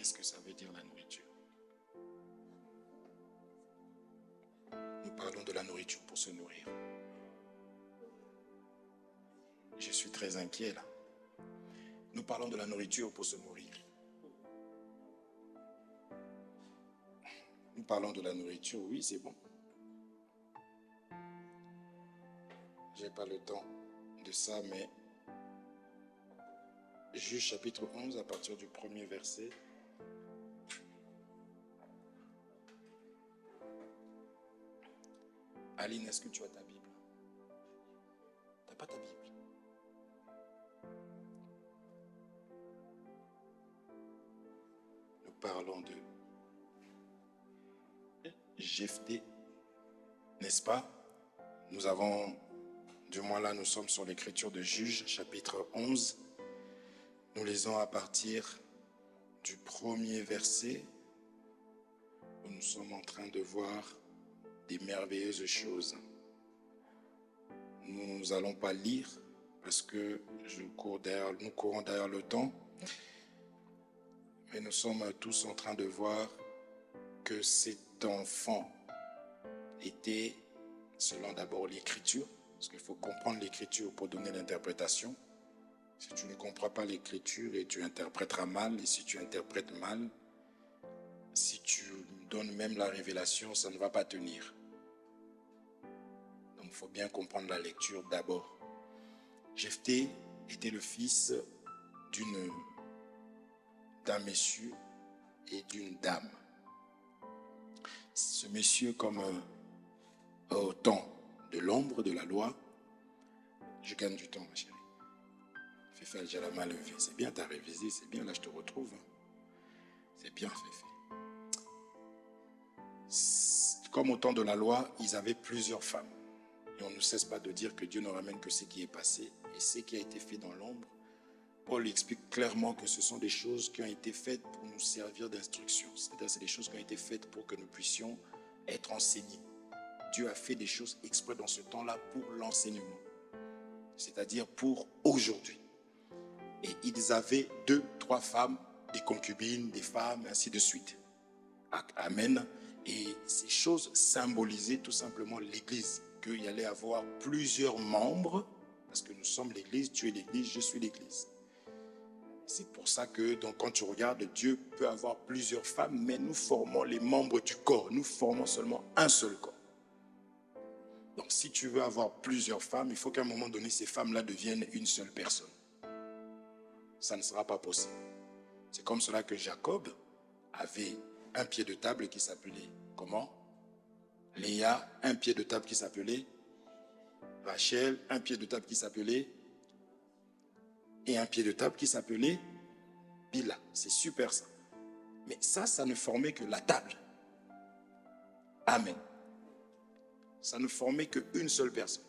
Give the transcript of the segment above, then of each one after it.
Qu'est-ce que ça veut dire la nourriture? Nous parlons de la nourriture pour se nourrir. Je suis très inquiet là. Nous parlons de la nourriture pour se nourrir. Nous parlons de la nourriture, oui, c'est bon. J'ai pas le temps de ça, mais Juge chapitre 11, à partir du premier verset. Aline, est-ce que tu as ta Bible? Tu n'as pas ta Bible? Nous parlons de Jephthé, n'est-ce pas? Nous avons, du moins là, nous sommes sur l'écriture de Juge, chapitre 11. Nous lisons à partir du premier verset, où nous sommes en train de voir des merveilleuses choses. Nous n'allons pas lire, parce que nous courons derrière le temps, mais nous sommes tous en train de voir que cet enfant était, selon d'abord l'écriture, parce qu'il faut comprendre l'écriture pour donner l'interprétation. Si tu ne comprends pas l'écriture et tu interpréteras mal, et si tu interprètes mal, si tu donnes même la révélation, ça ne va pas tenir. Donc il faut bien comprendre la lecture d'abord. Jephthé était le fils d'un monsieur et d'une dame. Ce monsieur, comme au temps de l'ombre de la loi, je gagne du temps, ma chérie. Féfé, j'ai la main levée. C'est bien, t'as révisé, c'est bien, là je te retrouve. C'est bien, Féfé. Comme au temps de la loi, ils avaient plusieurs femmes. Et on ne cesse pas de dire que Dieu ne ramène que ce qui est passé. Et ce qui a été fait dans l'ombre, Paul explique clairement que ce sont des choses qui ont été faites pour nous servir d'instruction. C'est-à-dire c'est des choses qui ont été faites pour que nous puissions être enseignés. Dieu a fait des choses exprès dans ce temps-là pour l'enseignement. C'est-à-dire pour aujourd'hui. Et ils avaient 2, 3 femmes, des concubines, des femmes, ainsi de suite. Amen. Et ces choses symbolisaient tout simplement l'Église. Qu'il y allait avoir plusieurs membres, parce que nous sommes l'Église, tu es l'Église, je suis l'Église. C'est pour ça que donc, quand tu regardes, Dieu peut avoir plusieurs femmes, mais nous formons les membres du corps. Nous formons seulement un seul corps. Donc si tu veux avoir plusieurs femmes, il faut qu'à un moment donné, ces femmes-là deviennent une seule personne. Ça ne sera pas possible. C'est comme cela que Jacob avait un pied de table qui s'appelait comment? Léa, un pied de table qui s'appelait Rachel, un pied de table qui s'appelait et un pied de table qui s'appelait Bila. C'est super ça. Mais ça ne formait que la table. Amen. Ça ne formait qu'une seule personne.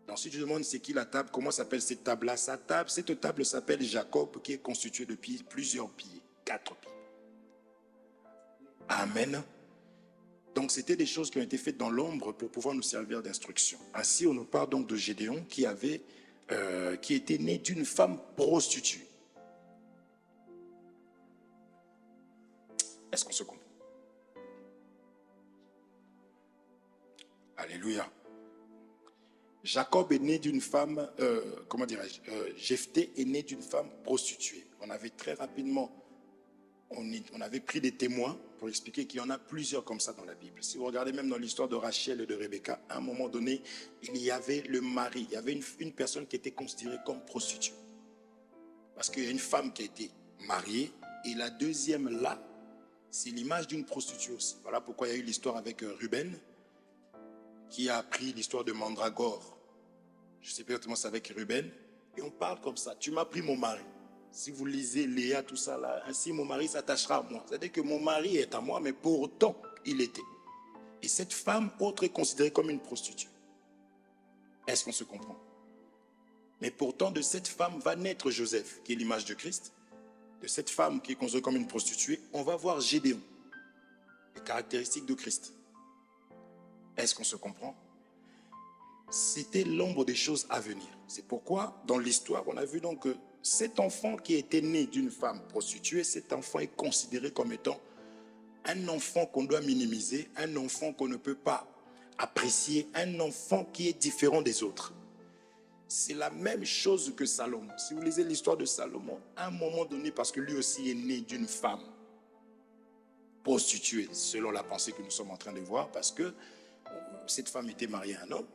Donc si tu demandes c'est qui la table, comment s'appelle cette table-là? Cette table s'appelle Jacob, qui est constituée de plusieurs pieds, 4 pieds. Amen. Donc c'était des choses qui ont été faites dans l'ombre pour pouvoir nous servir d'instruction. Ainsi on nous parle donc de Gédéon qui était né d'une femme prostituée. Est-ce qu'on se comprend? Alléluia. Jacob est né d'une femme, Jephthé est né d'une femme prostituée. On avait très rapidement, on avait pris des témoins pour expliquer qu'il y en a plusieurs comme ça dans la Bible. Si vous regardez même dans l'histoire de Rachel et de Rebecca, à un moment donné, il y avait le mari, il y avait une personne qui était considérée comme prostituée. Parce qu'il y a une femme qui a été mariée, et la deuxième là, c'est l'image d'une prostituée aussi. Voilà pourquoi il y a eu l'histoire avec Ruben, qui a appris l'histoire de Mandragore. Je ne sais pas exactement c'est avec Ruben. Et on parle comme ça. Tu m'as pris mon mari. Si vous lisez Léa, tout ça là, ainsi mon mari s'attachera à moi. C'est-à-dire que mon mari est à moi, mais pourtant, il était. Et cette femme autre est considérée comme une prostituée. Est-ce qu'on se comprend? Mais pourtant, de cette femme va naître Joseph, qui est l'image de Christ. De cette femme qui est considérée comme une prostituée, on va voir Gédéon. Les caractéristiques de Christ. Est-ce qu'on se comprend? C'était l'ombre des choses à venir. C'est pourquoi, dans l'histoire, on a vu donc que cet enfant qui était né d'une femme prostituée, cet enfant est considéré comme étant un enfant qu'on doit minimiser, un enfant qu'on ne peut pas apprécier, un enfant qui est différent des autres. C'est la même chose que Salomon. Si vous lisez l'histoire de Salomon, à un moment donné, parce que lui aussi est né d'une femme prostituée, selon la pensée que nous sommes en train de voir, parce que cette femme était mariée à un homme,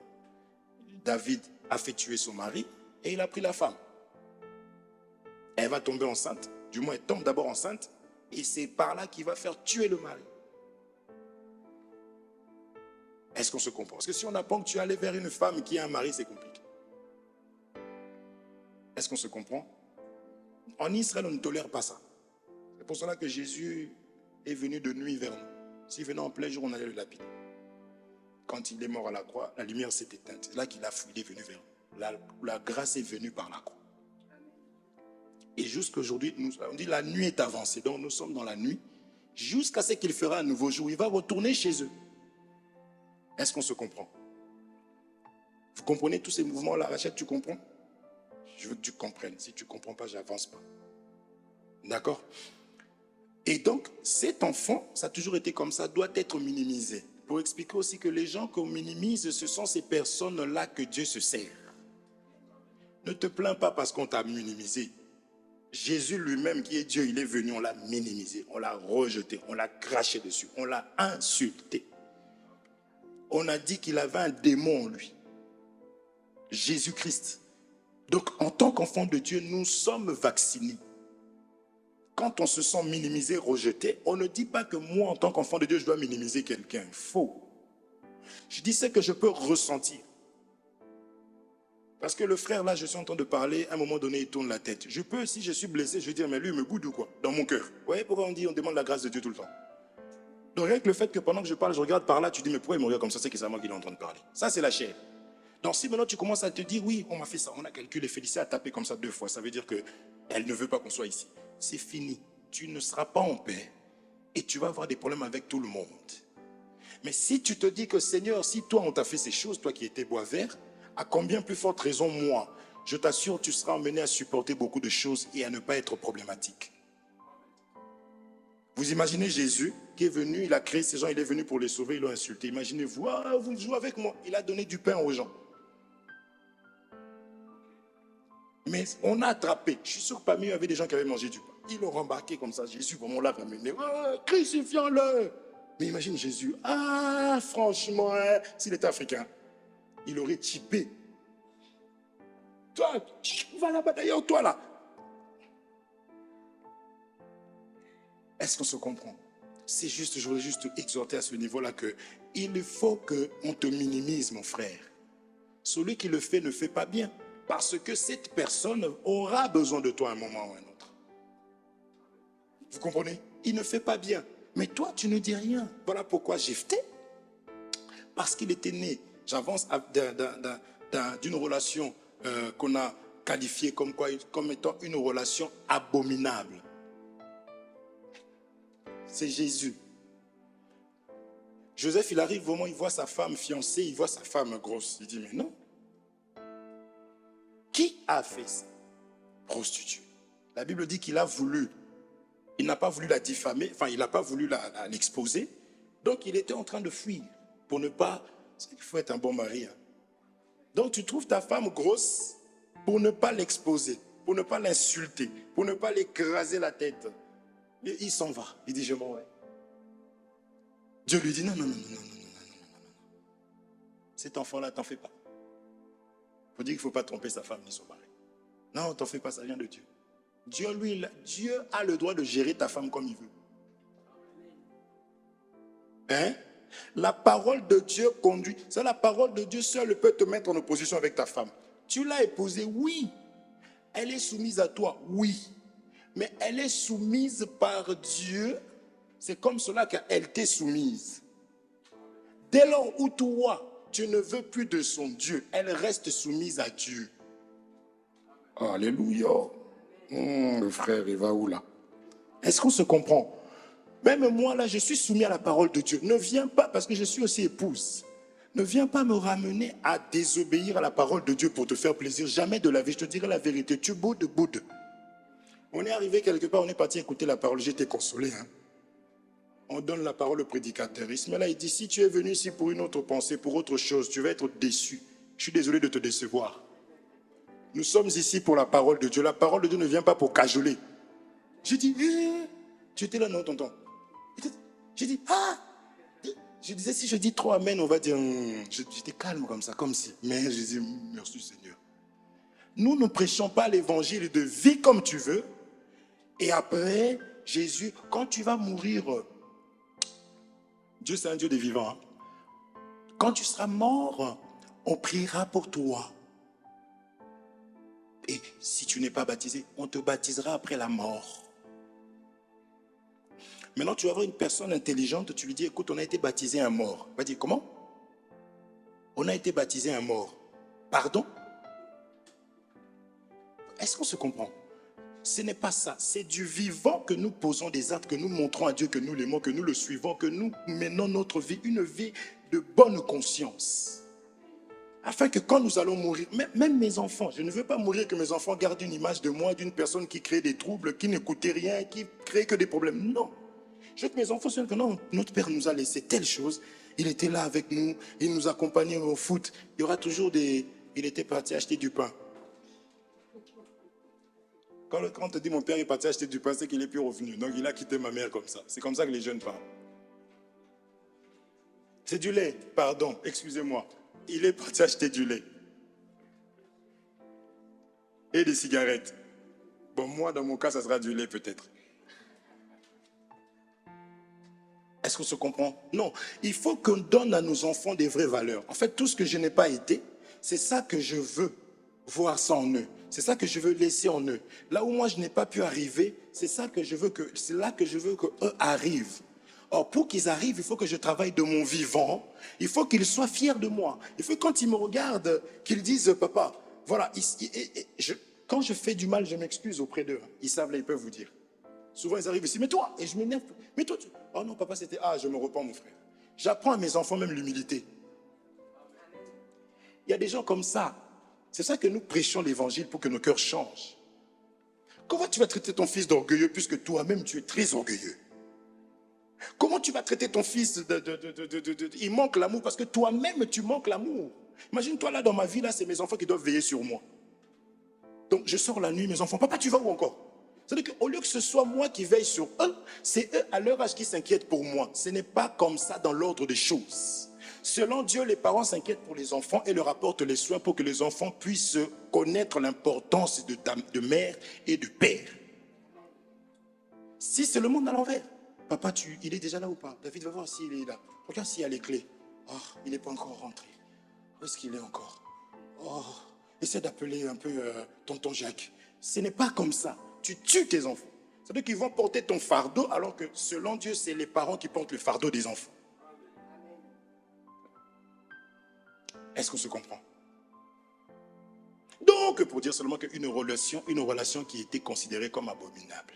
David a fait tuer son mari et il a pris la femme. Elle va tomber enceinte, du moins elle tombe d'abord enceinte, et c'est par là qu'il va faire tuer le mari. Est-ce qu'on se comprend? Parce que si on apprend que tu es allé vers une femme qui a un mari, c'est compliqué. Est-ce qu'on se comprend? En Israël, on ne tolère pas ça. C'est pour cela que Jésus est venu de nuit vers nous. S'il venait en plein jour, on allait le lapider. Quand il est mort à la croix, la lumière s'est éteinte. C'est là qu'il a fui, il est venu vers nous. La grâce est venue par la croix. Et jusqu'à aujourd'hui, on dit la nuit est avancée. Donc nous sommes dans la nuit. Jusqu'à ce qu'il fera un nouveau jour. Il va retourner chez eux. Est-ce qu'on se comprend? Vous comprenez tous ces mouvements-là? Rachel, tu comprends? Je veux que tu comprennes. Si tu ne comprends pas, je n'avance pas. D'accord? Et donc, cet enfant, ça a toujours été comme ça, doit être minimisé. Pour expliquer aussi que les gens qu'on minimise, ce sont ces personnes-là que Dieu se sert. Ne te plains pas parce qu'on t'a minimisé. Jésus lui-même, qui est Dieu, il est venu, on l'a minimisé, on l'a rejeté, on l'a craché dessus, on l'a insulté. On a dit qu'il avait un démon en lui. Jésus-Christ. Donc, en tant qu'enfant de Dieu, nous sommes vaccinés. Quand on se sent minimisé, rejeté, on ne dit pas que moi, en tant qu'enfant de Dieu, je dois minimiser quelqu'un. Faux. Je dis ce que je peux ressentir. Parce que le frère, là, je suis en train de parler, à un moment donné, il tourne la tête. Je peux, si je suis blessé, je vais dire, mais lui, il me boude ou quoi? Dans mon cœur. Vous voyez pourquoi on demande la grâce de Dieu tout le temps? Donc, rien que le fait que pendant que je parle, je regarde par là, tu dis, mais pourquoi il me regarde comme ça? C'est que c'est à moi qu'il est en train de parler. Ça, c'est la chair. Donc, si maintenant tu commences à te dire, oui, on m'a fait ça, on a calculé, Félicie a tapé comme ça 2 fois, ça veut dire qu'elle ne veut pas qu'on soit ici. C'est fini. Tu ne seras pas en paix et tu vas avoir des problèmes avec tout le monde. Mais si tu te dis que, Seigneur, si toi, on t'a fait ces choses, toi qui étais bois vert, à combien plus forte raison, moi, je t'assure, tu seras emmené à supporter beaucoup de choses et à ne pas être problématique. Vous imaginez Jésus qui est venu, il a créé ces gens, il est venu pour les sauver, ils l'ont insulté. Imaginez-vous, ah, vous jouez avec moi. Il a donné du pain aux gens. Mais on a attrapé. Je suis sûr que parmi eux, il y avait des gens qui avaient mangé du pain. Ils l'ont rembarqué comme ça. Jésus, vraiment, l'a ramené. Oh, crucifions-le. Mais imagine Jésus. Ah, franchement, hein, s'il était africain, il aurait typé. Toi, va là-bas d'ailleurs, toi là. Est-ce qu'on se comprend? C'est juste, je voulais juste exhorter à ce niveau-là qu'il faut qu'on te minimise, mon frère. Celui qui le fait ne fait pas bien. Parce que cette personne aura besoin de toi à un moment ou à un autre. Vous comprenez? Il ne fait pas bien. Mais toi, tu ne dis rien. Voilà pourquoi Jephthé, parce qu'il était né, j'avance d'une relation qu'on a qualifiée comme étant une relation abominable. C'est Jésus. Joseph, il arrive vraiment, il voit sa femme fiancée, il voit sa femme grosse. Il dit, mais non. Qui a fait ça? Prostituée. La Bible dit qu'il a voulu. Il n'a pas voulu la diffamer, enfin, il n'a pas voulu l'exposer. Donc, il était en train de fuir pour ne pas... C'est qu'il faut être un bon mari. Hein. Donc, tu trouves ta femme grosse pour ne pas l'exposer, pour ne pas l'insulter, pour ne pas l'écraser la tête. Et il s'en va. Il dit, je m'en vais. Dieu lui dit, non, non, non, non, non, non, non, non. Cet enfant-là, t'en fais pas. Il faut dire qu'il ne faut pas tromper sa femme ni son mari. Non, t'en fais pas, ça vient de Dieu. Dieu a le droit de gérer ta femme comme il veut. Hein? La parole de Dieu conduit. C'est la parole de Dieu seule peut te mettre en opposition avec ta femme. Tu l'as épousée, oui. Elle est soumise à toi, oui. Mais elle est soumise par Dieu. C'est comme cela qu'elle t'est soumise. Dès lors où toi, tu ne veux plus de son Dieu, elle reste soumise à Dieu. Alléluia. Le frère, il va où là? Est-ce qu'on se comprend? Même moi là, je suis soumis à la parole de Dieu. Ne viens pas parce que je suis aussi épouse. Ne viens pas me ramener à désobéir à la parole de Dieu pour te faire plaisir. Jamais de la vie. Je te dirai la vérité. Tu boudes. On est arrivé quelque part, on est parti écouter la parole. J'étais consolé. On donne la parole au prédicateur. Ismaël, il dit, si tu es venu ici pour une autre pensée, pour autre chose, tu vas être déçu. Je suis désolé de te décevoir. Nous sommes ici pour la parole de Dieu. La parole de Dieu ne vient pas pour cajoler. J'ai dit, tu étais là, non, tonton. J'ai dit, je disais, si je dis trop amen, on va dire, j'étais calme comme ça, comme si. Mais je dis, merci Seigneur. Nous ne prêchons pas l'évangile de vie comme tu veux. Et après, Jésus, quand tu vas mourir, Dieu c'est un Dieu des vivants. Quand tu seras mort, on priera pour toi. Et si tu n'es pas baptisé, on te baptisera après la mort. Maintenant, tu vas voir une personne intelligente, tu lui dis, écoute, on a été baptisé un mort. Il va dire, comment? On a été baptisé un mort. Pardon? Est-ce qu'on se comprend? Ce n'est pas ça. C'est du vivant que nous posons des actes, que nous montrons à Dieu que nous l'aimons, que nous le suivons, que nous menons notre vie, une vie de bonne conscience. Afin que quand nous allons mourir, même mes enfants, je ne veux pas mourir que mes enfants gardent une image de moi, d'une personne qui crée des troubles, qui n'écoutait rien, qui crée que des problèmes. Non. Je veux que mes enfants sachent que non, notre Père nous a laissé telle chose. Il était là avec nous, il nous accompagnait au foot. Il y aura toujours des... Il était parti acheter du pain. Quand on te dit mon père est parti acheter du pain, c'est qu'il n'est plus revenu. Donc il a quitté ma mère comme ça. C'est comme ça que les jeunes parlent. C'est du lait, pardon, excusez-moi. Il est parti acheter du lait. Et des cigarettes. Bon, moi, dans mon cas, ça sera du lait peut-être. Est-ce qu'on se comprend? Non. Il faut qu'on donne à nos enfants des vraies valeurs. En fait, tout ce que je n'ai pas été, c'est ça que je veux voir ça en eux. C'est ça que je veux laisser en eux. Là où moi, je n'ai pas pu arriver, c'est là que je veux qu'eux arrivent. Or, pour qu'ils arrivent, il faut que je travaille de mon vivant. Il faut qu'ils soient fiers de moi. Il faut que quand ils me regardent, qu'ils disent, papa, voilà, quand je fais du mal, je m'excuse auprès d'eux. Ils savent, là, ils peuvent vous dire. Souvent, ils arrivent ici, mais toi, et je m'énerve. Mais toi, oh non, papa, c'était, je me repens, mon frère. J'apprends à mes enfants même l'humilité. Il y a des gens comme ça. C'est ça que nous prêchons l'évangile pour que nos cœurs changent. Comment tu vas traiter ton fils d'orgueilleux puisque toi-même, tu es très orgueilleux? Comment tu vas traiter ton fils il manque l'amour parce que toi-même, tu manques l'amour. Imagine-toi là, dans ma vie, là, c'est mes enfants qui doivent veiller sur moi. Donc, je sors la nuit, mes enfants, papa, tu vas où encore? C'est-à-dire qu'au lieu que ce soit moi qui veille sur eux, c'est eux à leur âge qui s'inquiètent pour moi. Ce n'est pas comme ça dans l'ordre des choses. Selon Dieu, les parents s'inquiètent pour les enfants et leur apportent les soins pour que les enfants puissent connaître l'importance de mère et de père. Si c'est le monde à l'envers, papa, il est déjà là ou pas? David, va voir s'il est là. Regarde s'il y a les clés. Il n'est pas encore rentré. Où est-ce qu'il est encore? Essaie d'appeler un peu tonton Jacques. Ce n'est pas comme ça. Tu tues tes enfants. C'est-à-dire qu'ils vont porter ton fardeau alors que selon Dieu, c'est les parents qui portent le fardeau des enfants. Est-ce qu'on se comprend? Donc, pour dire seulement qu'une relation qui était considérée comme abominable.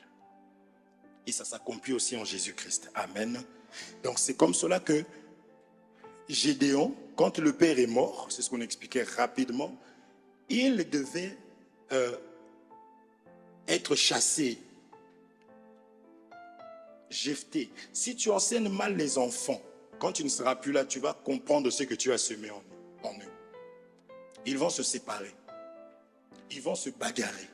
Et ça s'accomplit aussi en Jésus-Christ. Amen. Donc, c'est comme cela que Gédéon, quand le père est mort, c'est ce qu'on expliquait rapidement, il devait être chassé. Jephthé. Si tu enseignes mal les enfants, quand tu ne seras plus là, tu vas comprendre ce que tu as semé en eux. Ils vont se séparer. Ils vont se bagarrer.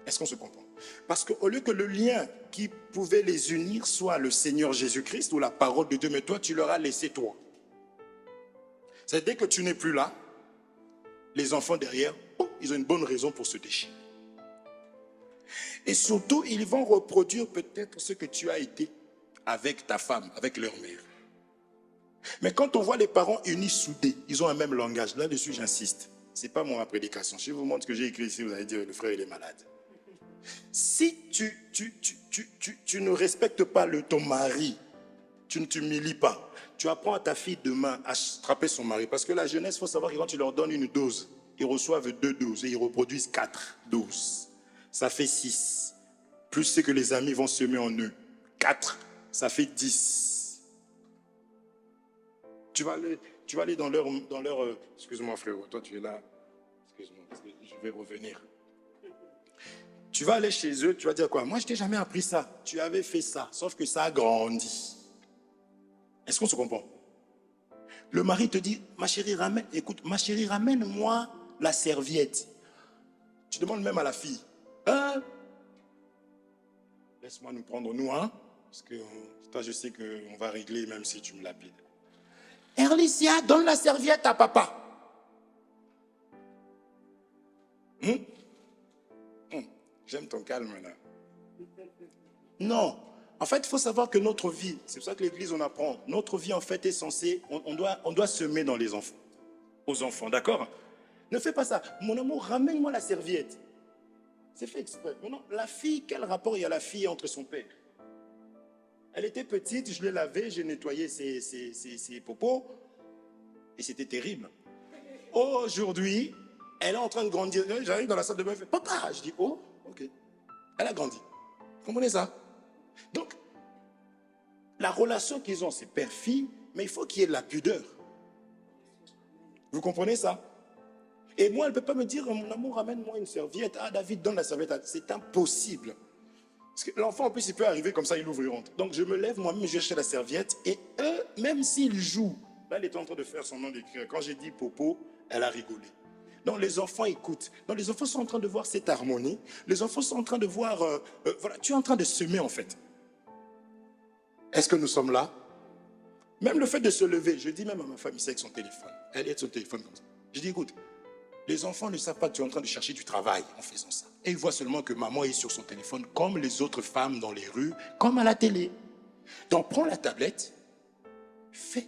Est-ce qu'on se comprend? Parce qu'au lieu que le lien qui pouvait les unir soit le Seigneur Jésus-Christ ou la parole de Dieu, mais toi, tu leur as laissé toi. C'est dès que tu n'es plus là, les enfants derrière, ils ont une bonne raison pour se déchirer. Et surtout, ils vont reproduire peut-être ce que tu as été avec ta femme, avec leur mère. Mais quand on voit les parents unis, soudés, ils ont un même langage. Là-dessus, j'insiste. Ce n'est pas ma prédication. Si je vous montre ce que j'ai écrit ici, vous allez dire, le frère, il est malade. Si tu ne respectes pas ton mari, tu ne t'humilies pas, tu apprends à ta fille demain à frapper son mari. Parce que la jeunesse, il faut savoir que quand tu leur donnes une dose, ils reçoivent 2 doses et ils reproduisent 4 doses. Ça fait 6. Plus ce que les amis vont semer en eux. 4, ça fait 10. Tu tu vas aller excuse-moi frérot, toi tu es là. Excuse-moi, parce que je vais revenir. Tu vas aller chez eux, tu vas dire quoi? Moi, je t'ai jamais appris ça. Tu avais fait ça, sauf que ça a grandi. Est-ce qu'on se comprend? Le mari te dit, ma chérie, ramène-moi la serviette. Tu demandes même à la fille, hein? Laisse-moi nous prendre nous, hein? Parce que toi, je sais qu'on va régler même si tu me lapides. Erlicia, donne la serviette à papa. J'aime ton calme là. Non. En fait, il faut savoir que notre vie, c'est pour ça que l'église, on apprend, notre vie en fait est censée, on doit semer dans les enfants, aux enfants, d'accord? Ne fais pas ça. Mon amour, ramène-moi la serviette. C'est fait exprès. Maintenant, la fille, quel rapport il y a la fille entre son père? Elle était petite, je l'ai lavée, j'ai nettoyé ses popos, et c'était terrible. Aujourd'hui, elle est en train de grandir. J'arrive dans la salle de bain, elle fait, papa, je dis, oh, ok. Elle a grandi. Vous comprenez ça? Donc, la relation qu'ils ont, c'est père-fille, mais il faut qu'il y ait de la pudeur. Vous comprenez ça? Et moi, elle ne peut pas me dire, mon amour, ramène-moi une serviette. Ah, David, donne la serviette. C'est impossible. Parce que l'enfant, en plus, il peut arriver comme ça, il ouvre et rentre. Donc, je me lève, moi-même, je cherche la serviette. Et eux, même s'ils jouent, là, elle était en train de faire son nom d'écrire. Quand j'ai dit popo, elle a rigolé. Donc, les enfants écoutent. Donc, les enfants sont en train de voir cette harmonie. Les enfants sont en train de voir... voilà, tu es en train de semer, en fait. Est-ce que nous sommes là? Même le fait de se lever, je dis même à ma femme ici avec son téléphone. Elle est avec son téléphone comme ça. Je dis, écoute, les enfants ne savent pas que tu es en train de chercher du travail en faisant ça. Et ils voient seulement que maman est sur son téléphone comme les autres femmes dans les rues, comme à la télé. Donc, prends la tablette, fais.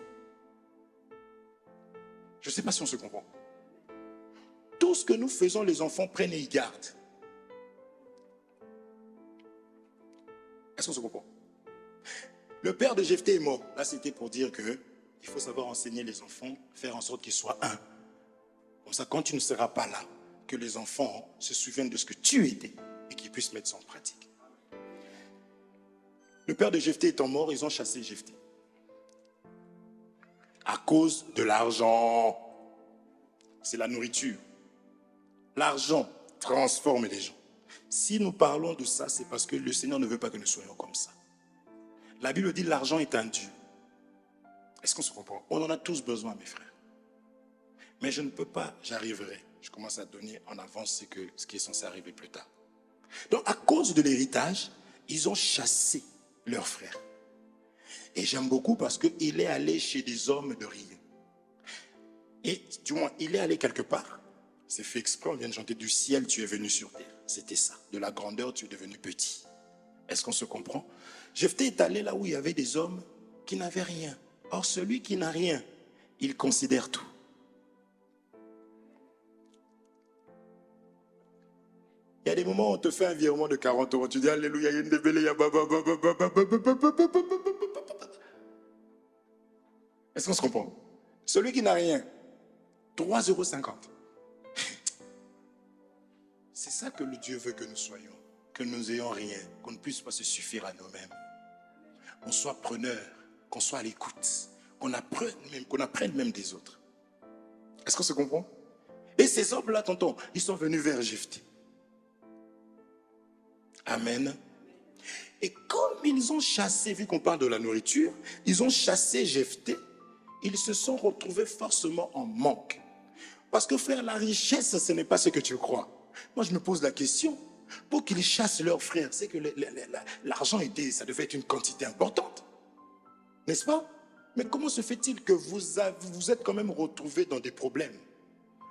Je ne sais pas si on se comprend. Tout ce que nous faisons, les enfants prennent et ils gardent. Est-ce qu'on se comprend? Le père de Jephthé est mort. Là, c'était pour dire que il faut savoir enseigner les enfants, faire en sorte qu'ils soient un. Comme ça, quand tu ne seras pas là, que les enfants se souviennent de ce que tu étais et qu'ils puissent mettre ça en pratique. Le père de Jephthé étant mort, ils ont chassé Jephthé. À cause de l'argent. C'est la nourriture. L'argent transforme les gens. Si nous parlons de ça, c'est parce que le Seigneur ne veut pas que nous soyons comme ça. La Bible dit l'argent est un Dieu. Est-ce qu'on se comprend? On en a tous besoin, mes frères. Mais je ne peux pas, j'arriverai. Je commence à donner en avance ce qui est censé arriver plus tard. Donc, à cause de l'héritage, ils ont chassé leur frère. Et j'aime beaucoup parce qu'il est allé chez des hommes de rien. Et du moins, il est allé quelque part. C'est fait exprès, on vient de chanter, du ciel tu es venu sur terre. C'était ça. De la grandeur tu es devenu petit. Est-ce qu'on se comprend? Jephthé est allé là où il y avait des hommes qui n'avaient rien. Or, celui qui n'a rien, il considère tout. Il y a des moments où on te fait un virement de 40 euros. Tu dis Alléluia, il y a une débellée, il y a... Est-ce qu'on se comprend? Celui qui n'a rien, 3,50 €. C'est ça que le Dieu veut que nous soyons. Que nous n'ayons rien, qu'on ne puisse pas se suffire à nous-mêmes. Qu'on soit preneur, qu'on soit à l'écoute, qu'on apprenne même des autres. Est-ce qu'on se comprend? Et ces hommes-là, tonton, ils sont venus vers Jephthé. Amen. Et comme ils ont chassé, vu qu'on parle de la nourriture, ils ont chassé Jephthé, ils se sont retrouvés forcément en manque. Parce que frère, la richesse, ce n'est pas ce que tu crois. Moi, je me pose la question. Pour qu'ils chassent leurs frères, c'est que l'argent ça devait être une quantité importante. N'est-ce pas? Mais comment se fait-il que vous êtes quand même retrouvés dans des problèmes?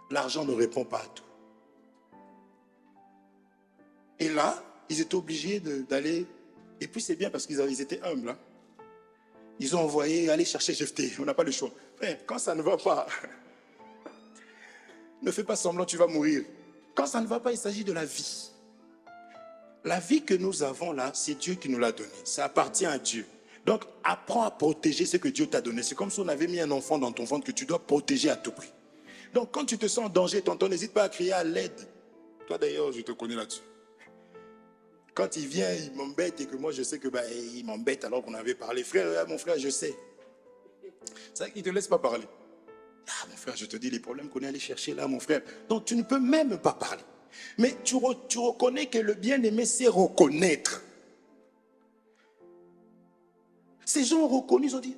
L'argent ne répond pas à tout. Et là, ils étaient obligés d'aller... Et puis c'est bien parce qu'ils étaient humbles. Hein? Ils ont envoyé aller chercher Jephthé. On n'a pas le choix. Frère, quand ça ne va pas, ne fais pas semblant, tu vas mourir. Quand ça ne va pas, il s'agit de la vie. La vie que nous avons là, c'est Dieu qui nous l'a donnée. Ça appartient à Dieu. Donc, apprends à protéger ce que Dieu t'a donné. C'est comme si on avait mis un enfant dans ton ventre que tu dois protéger à tout prix. Donc, quand tu te sens en danger, tonton, n'hésite pas à crier à l'aide. Toi d'ailleurs, je te connais là-dessus. Quand il vient, il m'embête et que moi, je sais que il m'embête alors qu'on avait parlé. Frère, mon frère, je sais. C'est vrai qu'il ne te laisse pas parler. Ah, mon frère, je te dis les problèmes qu'on est allé chercher là, mon frère. Donc, tu ne peux même pas parler. Mais tu reconnais que le bien-aimé, c'est reconnaître. Ces gens ont reconnu, ils ont dit,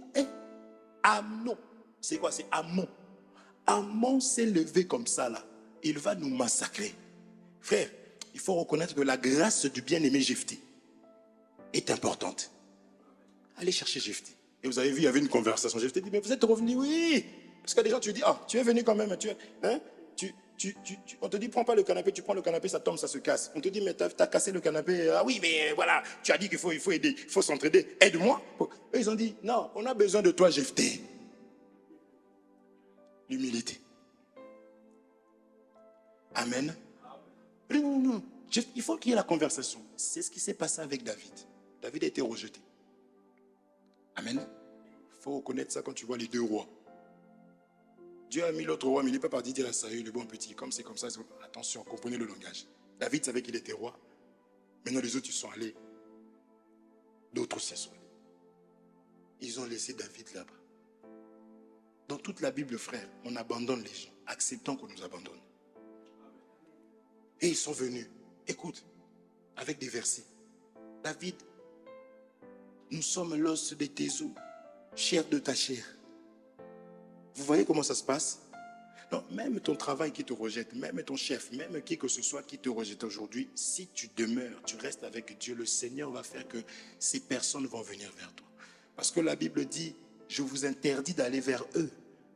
Amnon, c'est quoi? C'est Amon. Amon s'est levé comme ça là. Il va nous massacrer. Frère, il faut reconnaître que la grâce du bien-aimé Jephthé est importante. Allez chercher Jephthé. Et vous avez vu, il y avait une conversation. Jephthé dit, mais vous êtes revenu, oui. Parce que des gens, tu dis, ah, tu es venu quand même. On te dit, prends pas le canapé, tu prends le canapé, ça tombe, ça se casse. On te dit, mais t'as cassé le canapé. Ah oui, mais voilà, tu as dit qu'il faut aider, il faut s'entraider. Aide-moi. Eux, ils ont dit, non, on a besoin de toi, Jephthé. L'humilité. Amen. Non. Il faut qu'il y ait la conversation. C'est ce qui s'est passé avec David. David a été rejeté. Amen. Il faut reconnaître ça quand tu vois les deux rois. Dieu a mis l'autre roi, mais il n'est pas parti dire à Saül, le bon petit, comme c'est comme ça. Attention, comprenez le langage. David savait qu'il était roi. Maintenant, les autres, ils sont allés. D'autres aussi sont allés. Ils ont laissé David là-bas. Dans toute la Bible, frère, on abandonne les gens. Acceptons qu'on nous abandonne. Et ils sont venus. Écoute, avec des versets. David, nous sommes l'os de tes os, chair de ta chair. Vous voyez comment ça se passe? Non, même ton travail qui te rejette, même ton chef, même qui que ce soit qui te rejette aujourd'hui, si tu demeures, tu restes avec Dieu, le Seigneur va faire que ces personnes vont venir vers toi. Parce que la Bible dit, je vous interdis d'aller vers eux,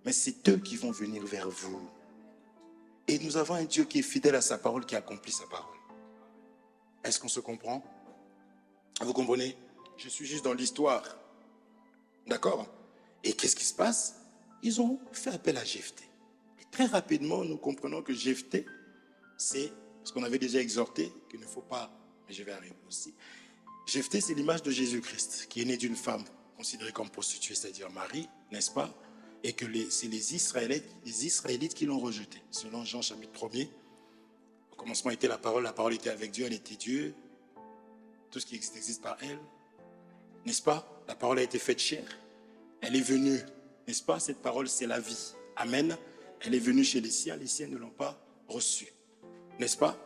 mais c'est eux qui vont venir vers vous. Et nous avons un Dieu qui est fidèle à sa parole, qui accomplit sa parole. Est-ce qu'on se comprend? Vous comprenez? Je suis juste dans l'histoire. D'accord? Et qu'est-ce qui se passe? Ils ont fait appel à Jephthé. Et très rapidement, nous comprenons que Jephthé, c'est ce qu'on avait déjà exhorté, qu'il ne faut pas, mais je vais arriver aussi. Jephthé, c'est l'image de Jésus-Christ, qui est né d'une femme considérée comme prostituée, c'est-à-dire Marie, n'est-ce pas? Et que c'est les Israélites qui l'ont rejeté. Selon Jean chapitre 1er, au commencement était la parole était avec Dieu, elle était Dieu. Tout ce qui existe par elle, n'est-ce pas? La parole a été faite chair. Elle est venue, n'est-ce pas? Cette parole, c'est la vie. Amen. Elle est venue chez les siens ne l'ont pas reçue. N'est-ce pas?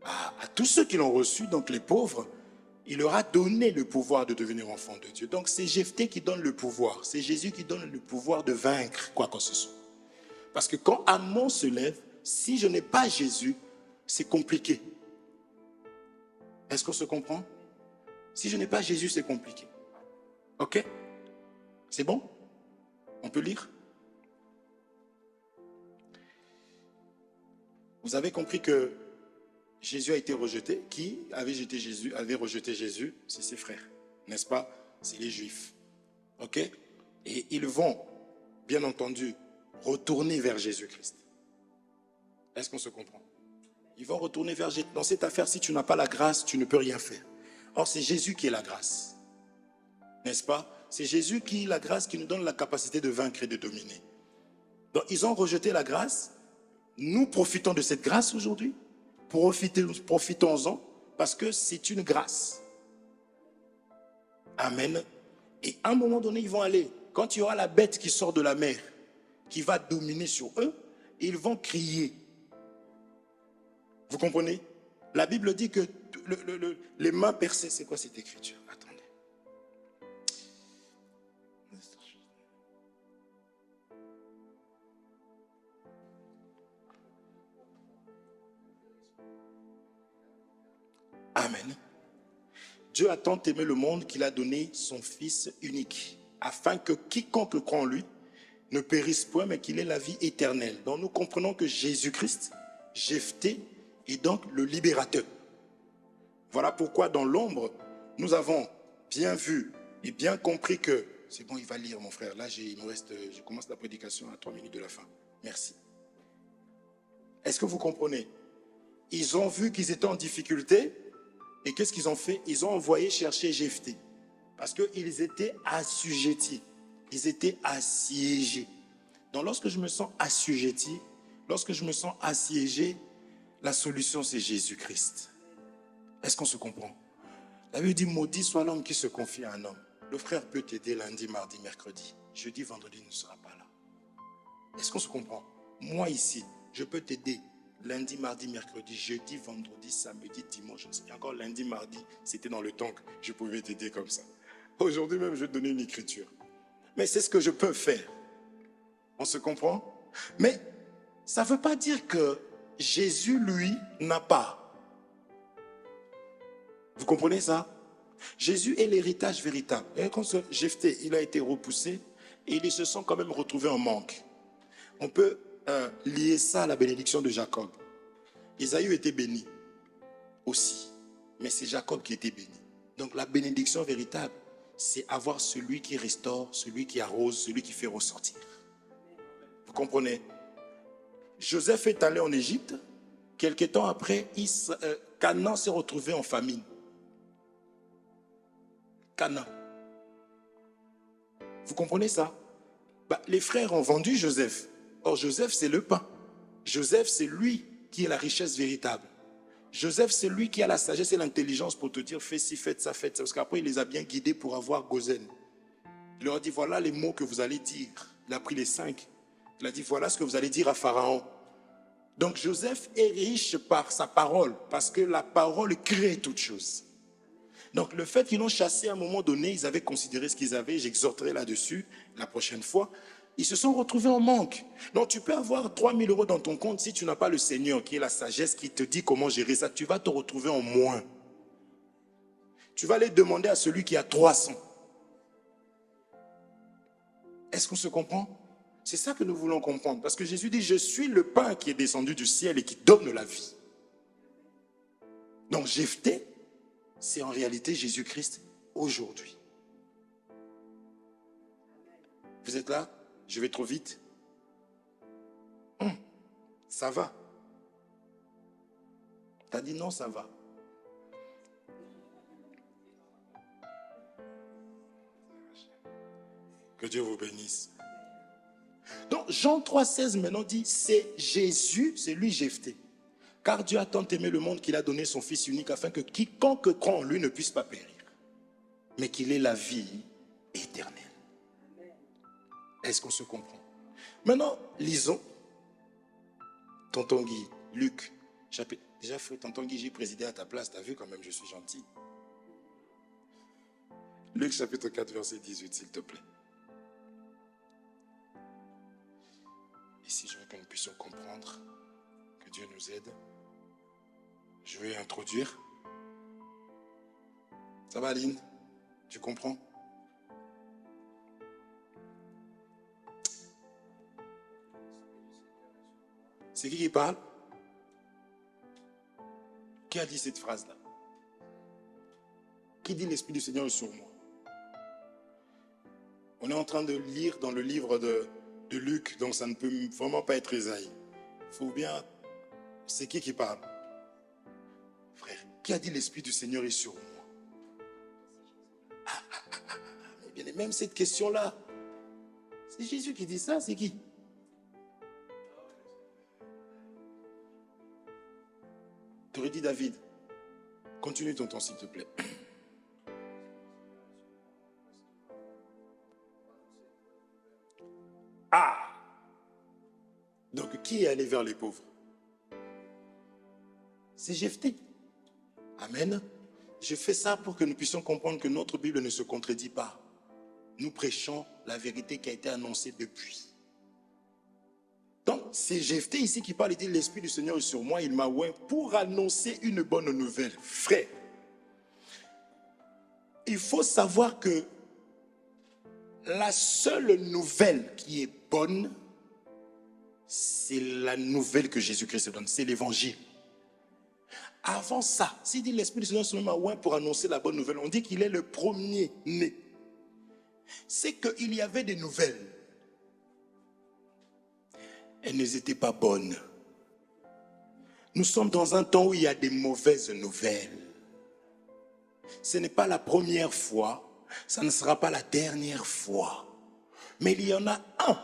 À tous ceux qui l'ont reçue, donc les pauvres, il leur a donné le pouvoir de devenir enfants de Dieu. Donc c'est Jephthé qui donne le pouvoir. C'est Jésus qui donne le pouvoir de vaincre quoi que ce soit. Parce que quand Amon se lève, si je n'ai pas Jésus, c'est compliqué. Est-ce qu'on se comprend? Si je n'ai pas Jésus, c'est compliqué. Ok? C'est bon? On peut lire? Vous avez compris que Jésus a été rejeté. Qui avait rejeté Jésus? C'est ses frères. N'est-ce pas? C'est les Juifs. Ok? Et ils vont, bien entendu, retourner vers Jésus-Christ. Est-ce qu'on se comprend? Ils vont retourner vers Jésus. Dans cette affaire, si tu n'as pas la grâce, tu ne peux rien faire. Or, c'est Jésus qui est la grâce. N'est-ce pas? C'est Jésus qui est la grâce qui nous donne la capacité de vaincre et de dominer. Donc, ils ont rejeté la grâce. Nous profitons de cette grâce aujourd'hui. Profitons-en parce que c'est une grâce. Amen. Et à un moment donné, ils vont aller. Quand il y aura la bête qui sort de la mer, qui va dominer sur eux, ils vont crier. Vous comprenez? La Bible dit que les mains percées, c'est quoi cette écriture? Attendez. Amen. Dieu a tant aimé le monde qu'il a donné son Fils unique, afin que quiconque croit en lui ne périsse point, mais qu'il ait la vie éternelle. Donc nous comprenons que Jésus-Christ, Jephthé, est donc le libérateur. Voilà pourquoi dans l'ombre, nous avons bien vu et bien compris que... C'est bon, il va lire mon frère. Là, je commence la prédication à 3 minutes de la fin. Merci. Est-ce que vous comprenez? Ils ont vu qu'ils étaient en difficulté. Et qu'est-ce qu'ils ont fait? Ils ont envoyé chercher Jephthé. Parce qu'ils étaient assujettis. Ils étaient assiégés. Donc lorsque je me sens assujetti, lorsque je me sens assiégé, la solution c'est Jésus-Christ. Est-ce qu'on se comprend? La Bible dit, maudit soit l'homme qui se confie à un homme. Le frère peut t'aider lundi, mardi, mercredi. Jeudi, vendredi, il ne sera pas là. Est-ce qu'on se comprend? Moi ici, je peux t'aider lundi, mardi, mercredi, jeudi, vendredi, samedi, dimanche. Et encore lundi, mardi, c'était dans le temps que je pouvais t'aider comme ça. Aujourd'hui même, je vais te donner une écriture. Mais c'est ce que je peux faire. On se comprend? Mais ça ne veut pas dire que Jésus, lui, n'a pas. Vous comprenez ça? Jésus est l'héritage véritable. Et quand Jephthé, il a été repoussé, et ils se sont quand même retrouvés en manque. On peut lier ça à la bénédiction de Jacob. Isaïe était béni aussi, mais c'est Jacob qui était béni. Donc la bénédiction véritable, c'est avoir celui qui restaure, celui qui arrose, celui qui fait ressortir. Vous comprenez? Joseph est allé en Égypte. Quelque temps après, Canaan s'est retrouvé en famine. Canaan. Vous comprenez ça? Les frères ont vendu Joseph. Or, Joseph, c'est le pain. Joseph, c'est lui qui est la richesse véritable. Joseph, c'est lui qui a la sagesse et l'intelligence pour te dire, fais ci, faites ça, faites ça. Parce qu'après, il les a bien guidés pour avoir Gozen. Il leur a dit, voilà les mots que vous allez dire. Il a pris les 5. Il a dit, voilà ce que vous allez dire à Pharaon. Donc, Joseph est riche par sa parole, parce que la parole crée toutes choses. Donc, le fait qu'ils l'ont chassé à un moment donné, ils avaient considéré ce qu'ils avaient. J'exhorterai là-dessus la prochaine fois. Ils se sont retrouvés en manque. Donc, tu peux avoir 3 000 € dans ton compte. Si tu n'as pas le Seigneur, qui est la sagesse, qui te dit comment gérer ça, tu vas te retrouver en moins. Tu vas aller demander à celui qui a 300. Est-ce qu'on se comprend? C'est ça que nous voulons comprendre. Parce que Jésus dit, je suis le pain qui est descendu du ciel et qui donne la vie. Donc, Jephthé, c'est en réalité Jésus-Christ aujourd'hui. Vous êtes là? Je vais trop vite. Ça va. Tu as dit non, ça va. Que Dieu vous bénisse. Donc Jean 3,16 maintenant dit, c'est Jésus, c'est lui Jephthé. Car Dieu a tant aimé le monde qu'il a donné son Fils unique afin que quiconque croit en lui ne puisse pas périr, mais qu'il ait la vie éternelle. Est-ce qu'on se comprend? Maintenant, lisons Tonton Guy, Luc, chapitre. Déjà, Tonton Guy, j'ai présidé à ta place, tu as vu quand même, je suis gentil. Luc chapitre 4, verset 18, s'il te plaît. Ici, je veux que nous puissions comprendre, que Dieu nous aide. Je vais introduire. Ça va, Aline? Tu comprends? C'est qui parle? Qui a dit cette phrase-là? Qui dit l'Esprit du Seigneur est sur moi? On est en train de lire dans le livre de Luc, donc ça ne peut vraiment pas être Ésaïe. Il faut bien... C'est qui parle? Frère, qui a dit l'Esprit du Seigneur est sur moi? Mais bien, même cette question-là, c'est Jésus qui dit ça, c'est qui? Tu aurais dit David. Continue ton temps, s'il te plaît. Ah! Donc, qui est allé vers les pauvres? C'est Jephthé. Amen. Je fais ça pour que nous puissions comprendre que notre Bible ne se contredit pas. Nous prêchons la vérité qui a été annoncée depuis. Donc, c'est Jephthé ici qui parle, il dit, l'Esprit du Seigneur est sur moi, il m'a oint pour annoncer une bonne nouvelle. Frère, il faut savoir que la seule nouvelle qui est bonne, c'est la nouvelle que Jésus-Christ donne, c'est l'évangile. Avant ça, s'il dit l'Esprit du Seigneur sur moi oint pour annoncer la bonne nouvelle, on dit qu'il est le premier-né. C'est qu'il y avait des nouvelles. Elles n'étaient pas bonnes. Nous sommes dans un temps où il y a des mauvaises nouvelles. Ce n'est pas la première fois, ça ne sera pas la dernière fois. Mais il y en a un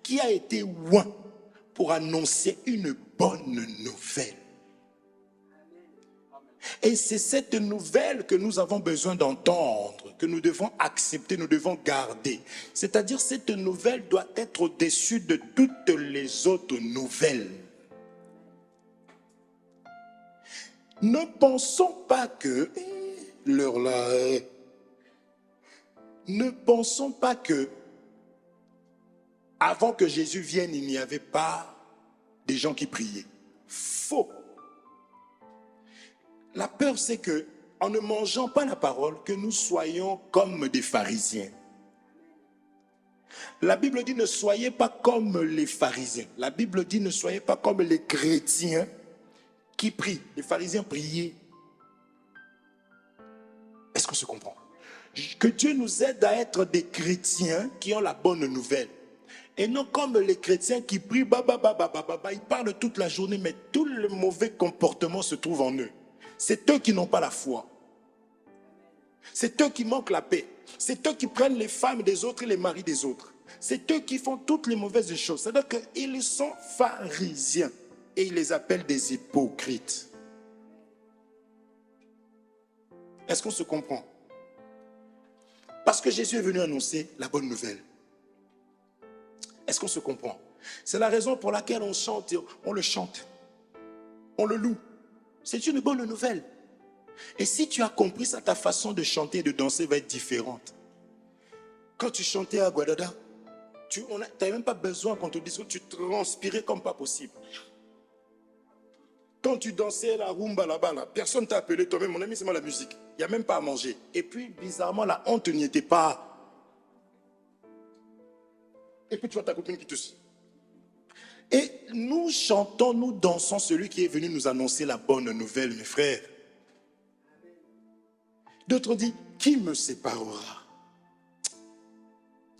qui a été oint pour annoncer une bonne nouvelle. Et c'est cette nouvelle que nous avons besoin d'entendre, que nous devons accepter, nous devons garder. C'est-à-dire cette nouvelle doit être au-dessus de toutes les autres nouvelles. Ne pensons pas que, l'heure là, ne pensons pas que, avant que Jésus vienne, il n'y avait pas des gens qui priaient. Faux. La peur, c'est que, en ne mangeant pas la parole, que nous soyons comme des pharisiens. La Bible dit ne soyez pas comme les pharisiens. La Bible dit ne soyez pas comme les chrétiens qui prient. Les pharisiens priaient. Est-ce qu'on se comprend? Que Dieu nous aide à être des chrétiens qui ont la bonne nouvelle. Et non comme les chrétiens qui prient, ils parlent toute la journée, mais tout le mauvais comportement se trouve en eux. C'est eux qui n'ont pas la foi. C'est eux qui manquent la paix. C'est eux qui prennent les femmes des autres et les maris des autres. C'est eux qui font toutes les mauvaises choses. C'est-à-dire qu'ils sont pharisiens et ils les appellent des hypocrites. Est-ce qu'on se comprend? Parce que Jésus est venu annoncer la bonne nouvelle. Est-ce qu'on se comprend? C'est la raison pour laquelle on chante, on le chante, on le loue. C'est une bonne nouvelle. Et si tu as compris ça, ta façon de chanter et de danser va être différente. Quand tu chantais à Guadada, tu n'avais même pas besoin qu'on te dise que tu transpirais comme pas possible. Quand tu dansais la rumba là-bas, là, personne t'a appelé, toi-même, mon ami, c'est moi la musique. Il n'y a même pas à manger. Et puis, bizarrement, la honte n'y était pas. Et puis, tu vois ta copine qui te suit. Et nous chantons, nous dansons celui qui est venu nous annoncer la bonne nouvelle, mes frères. D'autres disent, qui me séparera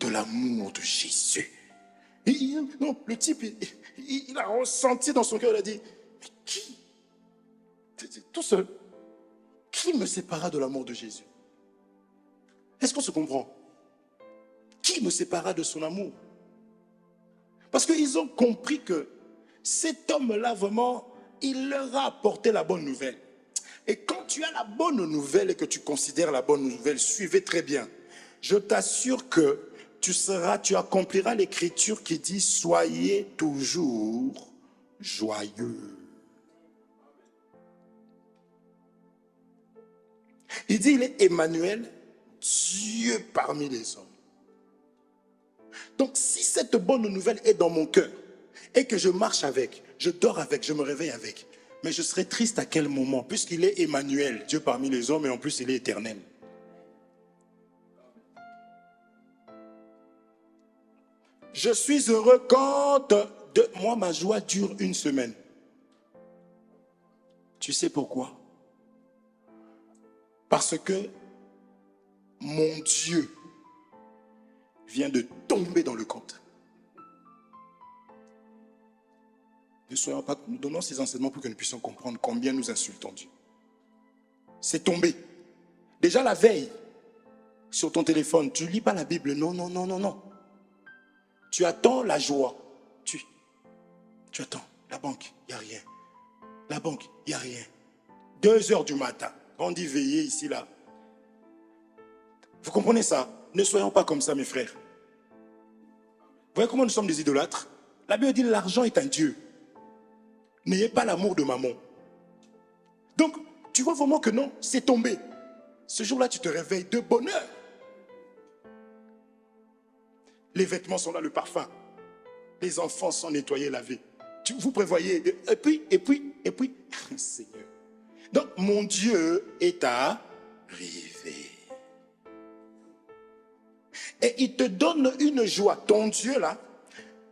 de l'amour de Jésus? Non, le type, il a ressenti dans son cœur, il a dit, mais qui? Tout seul. Qui me séparera de l'amour de Jésus? Est-ce qu'on se comprend? Qui me séparera de son amour? Parce qu'ils ont compris que cet homme-là, vraiment, il leur a apporté la bonne nouvelle. Et quand tu as la bonne nouvelle et que tu considères la bonne nouvelle, suivez très bien. Je t'assure que tu accompliras l'écriture qui dit « Soyez toujours joyeux ». Il dit, il est Emmanuel, Dieu parmi les hommes. Donc, si cette bonne nouvelle est dans mon cœur et que je marche avec, je dors avec, je me réveille avec, mais je serai triste à quel moment? Puisqu'il est Emmanuel, Dieu parmi les hommes, et en plus, il est éternel. Je suis heureux quand moi, ma joie dure une semaine. Tu sais pourquoi? Parce que mon Dieu vient de tomber dans le compte. Nous donnons ces enseignements pour que nous puissions comprendre combien nous insultons Dieu. C'est tombé. Déjà la veille, sur ton téléphone, tu ne lis pas la Bible. Non, non, non, non, non. Tu attends la joie. Tu attends. La banque, il n'y a rien. La banque, il n'y a rien. 2 heures du matin, on dit veiller ici, là. Vous comprenez ça? Ne soyons pas comme ça, mes frères. Vous voyez comment nous sommes des idolâtres? La Bible dit l'argent est un Dieu. N'ayez pas l'amour de maman. Donc, tu vois vraiment que non, c'est tombé. Ce jour-là, tu te réveilles de bonheur. Les vêtements sont là, le parfum. Les enfants sont nettoyés, lavés. Vous prévoyez. Et puis, Seigneur. Donc, mon Dieu est arrivé. Et il te donne une joie. Ton Dieu, là,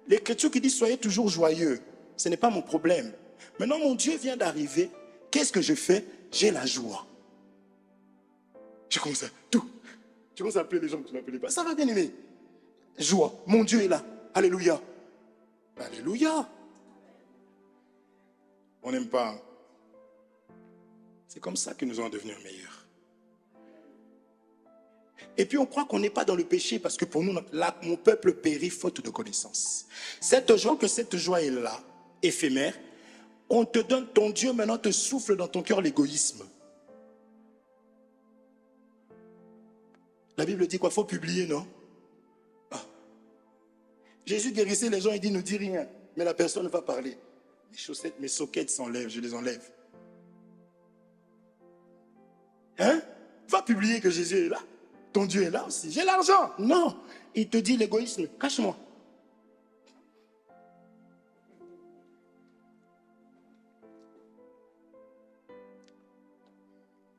l'Écriture qui dit soyez toujours joyeux. Ce n'est pas mon problème. Maintenant, mon Dieu vient d'arriver. Qu'est-ce que je fais? J'ai la joie. Je commence à tout. Tu commences à appeler les gens que tu n'appelais pas. Ça va bien aimer. Joie. Mon Dieu est là. Alléluia. Alléluia. On n'aime pas. C'est comme ça que nous allons devenir meilleurs. Et puis on croit qu'on n'est pas dans le péché parce que pour nous, là, mon peuple périt faute de connaissance. Cette joie est là, éphémère. On te donne ton Dieu, maintenant te souffle dans ton cœur l'égoïsme. La Bible dit quoi? Il faut publier, non? Jésus guérissait les gens, il dit ne dis rien. Mais la personne va parler. Mes chaussettes, mes sockets s'enlèvent, je les enlève. Hein? Va publier que Jésus est là. Ton Dieu est là aussi. J'ai l'argent. Non. Il te dit l'égoïsme. Cache-moi.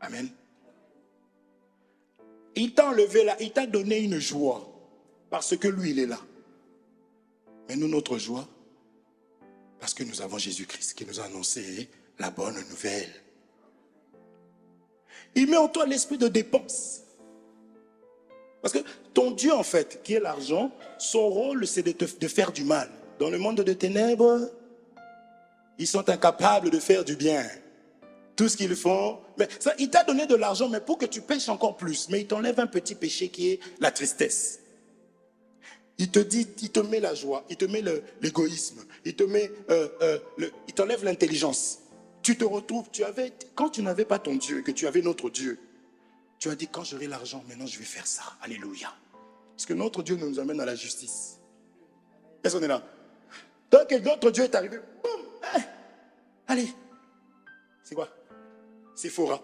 Amen. Il t'a enlevé là, il t'a donné une joie. Parce que lui, il est là. Mais nous, notre joie, parce que nous avons Jésus-Christ qui nous a annoncé la bonne nouvelle. Il met en toi l'esprit de dépense. Parce que ton Dieu, en fait, qui est l'argent, son rôle, c'est de faire du mal. Dans le monde de ténèbres, ils sont incapables de faire du bien. Tout ce qu'ils font, mais ça, il t'a donné de l'argent, mais pour que tu pêches encore plus. Mais il t'enlève un petit péché qui est la tristesse. Il te dit, il te met la joie, il te met l'égoïsme, il te met, il t'enlève l'intelligence. Tu te retrouves, quand tu n'avais pas ton Dieu, que tu avais notre Dieu, tu as dit, quand j'aurai l'argent, maintenant je vais faire ça. Alléluia. Parce que notre Dieu nous amène à la justice. Est-ce qu'on est là? Tant que notre Dieu est arrivé, boum, allez. C'est quoi? C'est Sephora.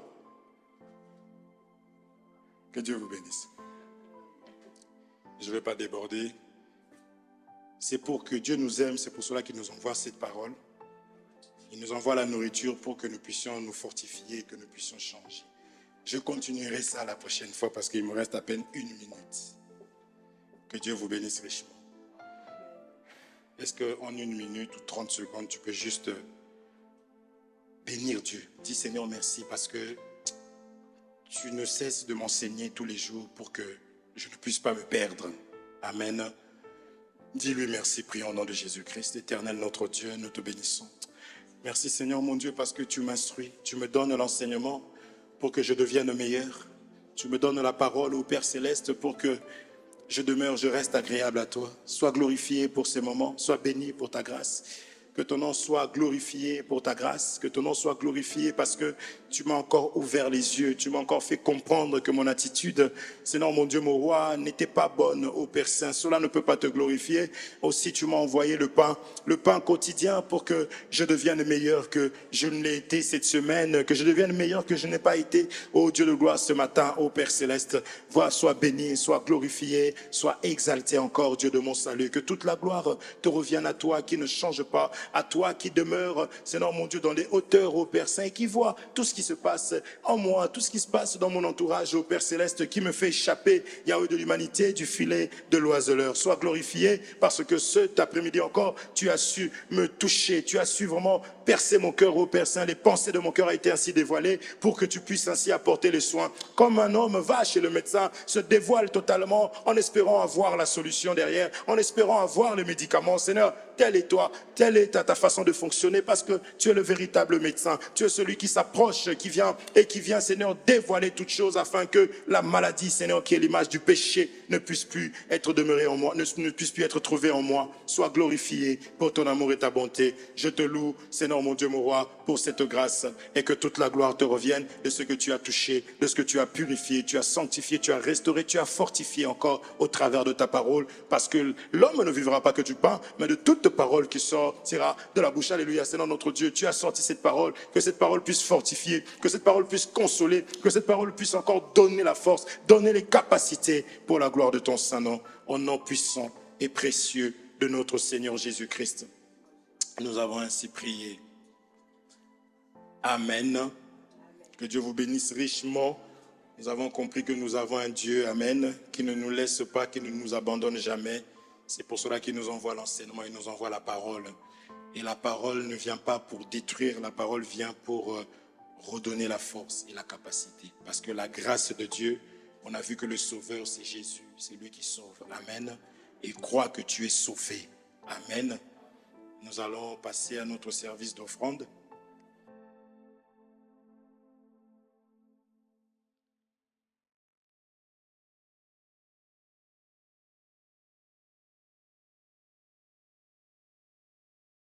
Que Dieu vous bénisse. Je ne vais pas déborder. C'est pour que Dieu nous aime, c'est pour cela qu'il nous envoie cette parole. Il nous envoie la nourriture pour que nous puissions nous fortifier, que nous puissions changer. Je continuerai ça la prochaine fois parce qu'il me reste à peine 1 minute. Que Dieu vous bénisse richement. Est-ce qu'en 1 minute ou 30 secondes, tu peux juste bénir Dieu? Dis Seigneur merci parce que tu ne cesses de m'enseigner tous les jours pour que je ne puisse pas me perdre. Amen. Dis-lui merci, prions au nom de Jésus-Christ. Éternel notre Dieu, nous te bénissons. Merci Seigneur mon Dieu parce que tu m'instruis, tu me donnes l'enseignement pour que je devienne meilleur. Tu me donnes la parole au Père Céleste pour que je reste agréable à toi. Sois glorifié pour ces moments, sois béni pour ta grâce. Que ton nom soit glorifié pour ta grâce, que ton nom soit glorifié parce que tu m'as encore ouvert les yeux, tu m'as encore fait comprendre que mon attitude, Seigneur mon Dieu, mon roi, n'était pas bonne au Père Saint. Cela ne peut pas te glorifier. Aussi, tu m'as envoyé le pain quotidien pour que je devienne meilleur que je ne l'ai été cette semaine, que je devienne meilleur que je n'ai pas été. Ô Dieu de gloire, ce matin, ô Père Céleste, vois, sois béni, sois glorifié, sois exalté encore, Dieu de mon salut. Que toute la gloire te revienne à toi qui ne change pas, à toi qui demeure, Seigneur mon Dieu, dans les hauteurs, ô Père Saint, et qui voit tout ce qui se passe en moi, tout ce qui se passe dans mon entourage, ô Père Céleste, qui me fait échapper, Yahweh de l'humanité, du filet de l'oiseleur. Sois glorifié parce que cet après-midi encore, tu as su me toucher, tu as su vraiment percer mon cœur, ô Père Saint. Les pensées de mon cœur ont été ainsi dévoilées pour que tu puisses ainsi apporter les soins. Comme un homme va chez le médecin, se dévoile totalement en espérant avoir la solution derrière, en espérant avoir le médicament. Seigneur, tel est toi, telle est ta façon de fonctionner parce que tu es le véritable médecin. Tu es celui qui s'approche, qui vient, Seigneur, dévoiler toutes choses afin que la maladie, Seigneur, qui est l'image du péché, ne puisse plus être demeurée en moi, ne puisse plus être trouvée en moi. Sois glorifié pour ton amour et ta bonté. Je te loue, Seigneur, mon Dieu, mon roi, pour cette grâce et que toute la gloire te revienne de ce que tu as touché, de ce que tu as purifié, tu as sanctifié, tu as restauré, tu as fortifié encore au travers de ta parole parce que l'homme ne vivra pas que du pain, mais de toute parole qui sortira de la bouche. Alléluia, Seigneur notre Dieu, tu as sorti cette parole, que cette parole puisse fortifier, que cette parole puisse consoler, que cette parole puisse encore donner la force, donner les capacités pour la gloire de ton Saint-Nom, au nom puissant et précieux de notre Seigneur Jésus-Christ. Nous avons ainsi prié. Amen. Que Dieu vous bénisse richement. Nous avons compris que nous avons un Dieu, Amen, qui ne nous laisse pas, qui ne nous abandonne jamais. C'est pour cela qu'il nous envoie l'enseignement, il nous envoie la parole. Et la parole ne vient pas pour détruire, la parole vient pour redonner la force et la capacité. Parce que la grâce de Dieu, on a vu que le Sauveur, c'est Jésus, c'est lui qui sauve. Amen. Et crois que tu es sauvé. Amen. Nous allons passer à notre service d'offrande.